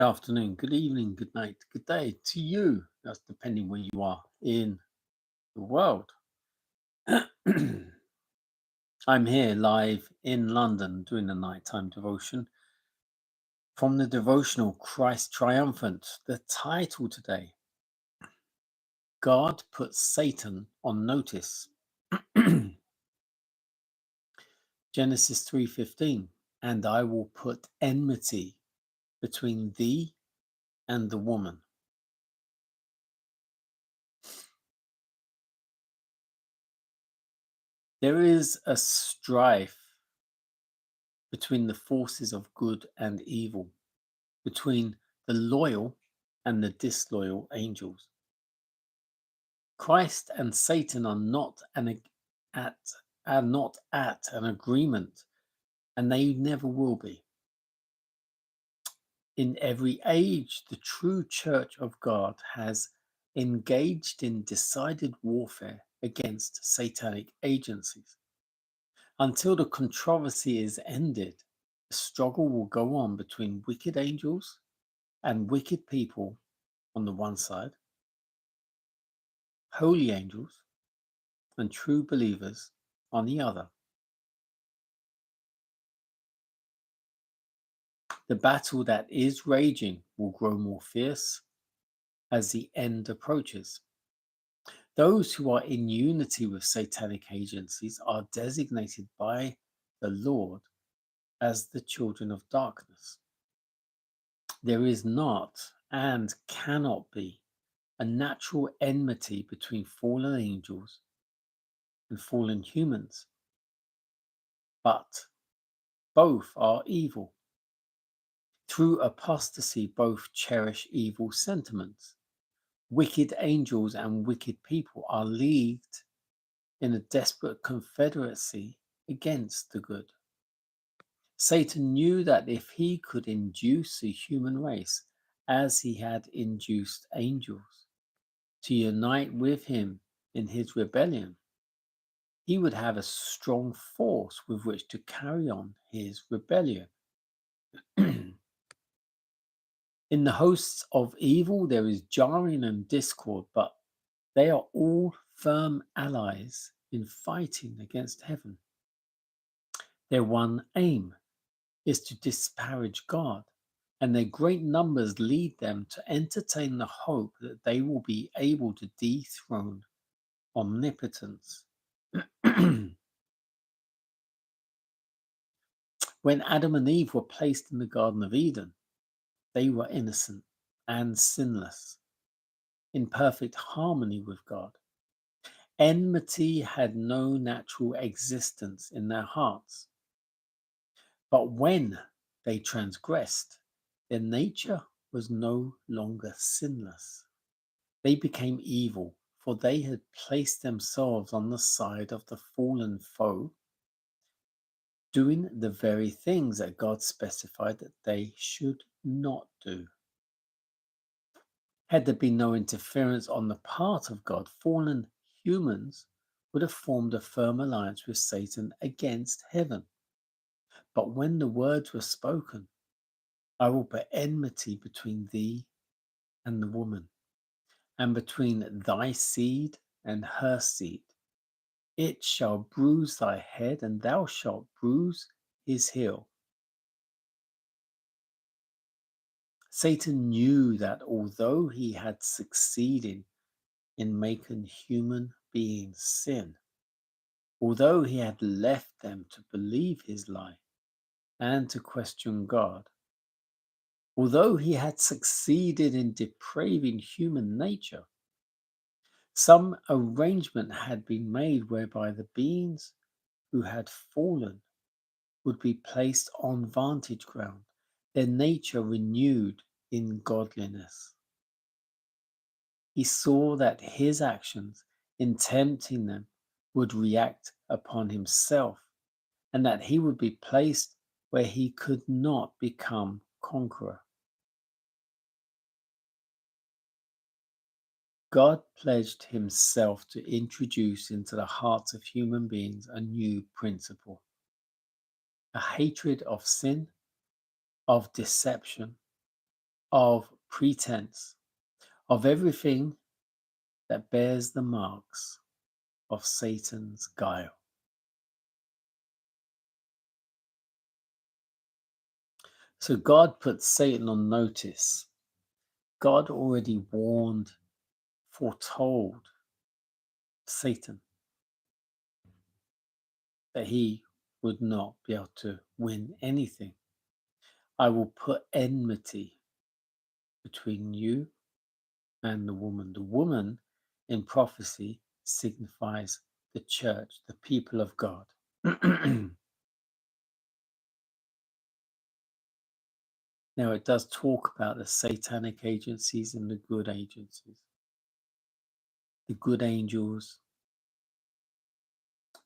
Afternoon, good evening, good night, good day to you. That's depending where you are in the world. I'm here live in London doing the nighttime devotion from the devotional Christ Triumphant. The title today, God puts Satan on notice. Genesis 3:15, and I will put enmity between thee and the woman. There is a strife between the forces of good and evil, between the loyal and the disloyal angels. Christ and Satan are not at an agreement, and they never will be. In every age, the true church of God has engaged in decided warfare against satanic agencies. Until the controversy is ended, the struggle will go on between wicked angels and wicked people on the one side, holy angels and true believers on the other. The battle that is raging will grow more fierce as the end approaches. Those who are in unity with satanic agencies are designated by the Lord as the children of darkness. There is not and cannot be a natural enmity between fallen angels and fallen humans, but both are evil. Through apostasy, both cherish evil sentiments. Wicked angels and wicked people are leagued in a desperate confederacy against the good. Satan knew that if he could induce the human race, as he had induced angels, to unite with him in his rebellion, he would have a strong force with which to carry on his rebellion. In the hosts of evil, there is jarring and discord, but they are all firm allies in fighting against heaven. Their one aim is to disparage God, and their great numbers lead them to entertain the hope that they will be able to dethrone omnipotence. When Adam and Eve were placed in the Garden of Eden, they were innocent and sinless, in perfect harmony with God. Enmity had no natural existence in their hearts. But when they transgressed, their nature was no longer sinless. They became evil, for they had placed themselves on the side of the fallen foe, doing the very things that God specified that they should not do. Had there been no interference on the part of God, fallen humans would have formed a firm alliance with Satan against heaven. But when the words were spoken, I will put enmity between thee and the woman, and between thy seed and her seed. It shall bruise thy head, and thou shalt bruise his heel. Satan knew that although he had succeeded in making human beings sin, although he had left them to believe his lie and to question God, although he had succeeded in depraving human nature, some arrangement had been made whereby the beings who had fallen would be placed on vantage ground, their nature renewed in godliness. He saw that his actions in tempting them would react upon himself, and that he would be placed where he could not become conqueror. God pledged himself to introduce into the hearts of human beings a new principle, a hatred of sin, of deception, of pretense, of everything that bears the marks of Satan's guile. So God put Satan on notice. God already warned, foretold Satan that he would not be able to win anything. I will put enmity between you and the woman. The woman in prophecy signifies the church, the people of God. Now, it does talk about the satanic agencies and the good agencies. The good angels,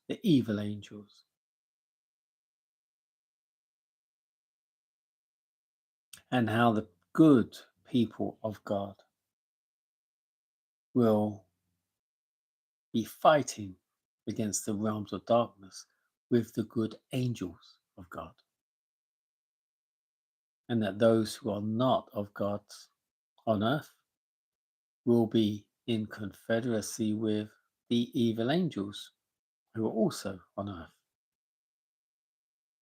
the evil angels. And how the good people of God will be fighting against the realms of darkness with the good angels of God. And that those who are not of God on earth will be in confederacy with the evil angels who are also on earth.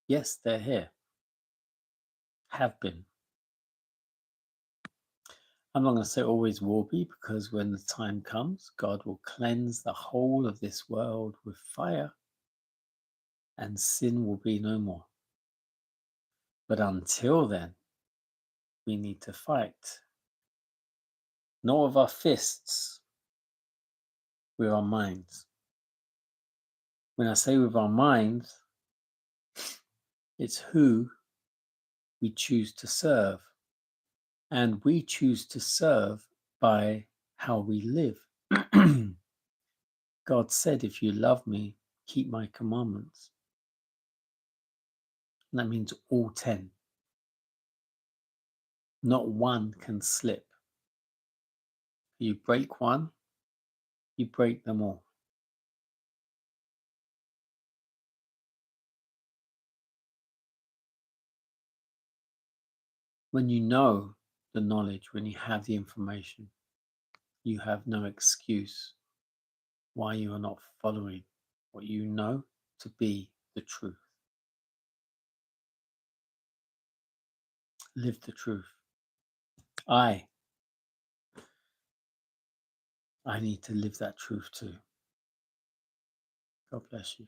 Yes, they're here, have been. I'm not going to say always will be, because when the time comes, God will cleanse the whole of this world with fire and sin will be no more. But until then, we need to fight. Not with our fists, with our minds. When I say with our minds, it's who we choose to serve. And we choose to serve by how we live. God said, if you love me, keep my commandments. And that means all 10. Not one can slip. You break one, you break them all. When you know the knowledge, when you have the information, you have no excuse why you are not following what you know to be the truth. Live the truth. I need to live that truth too. God bless you.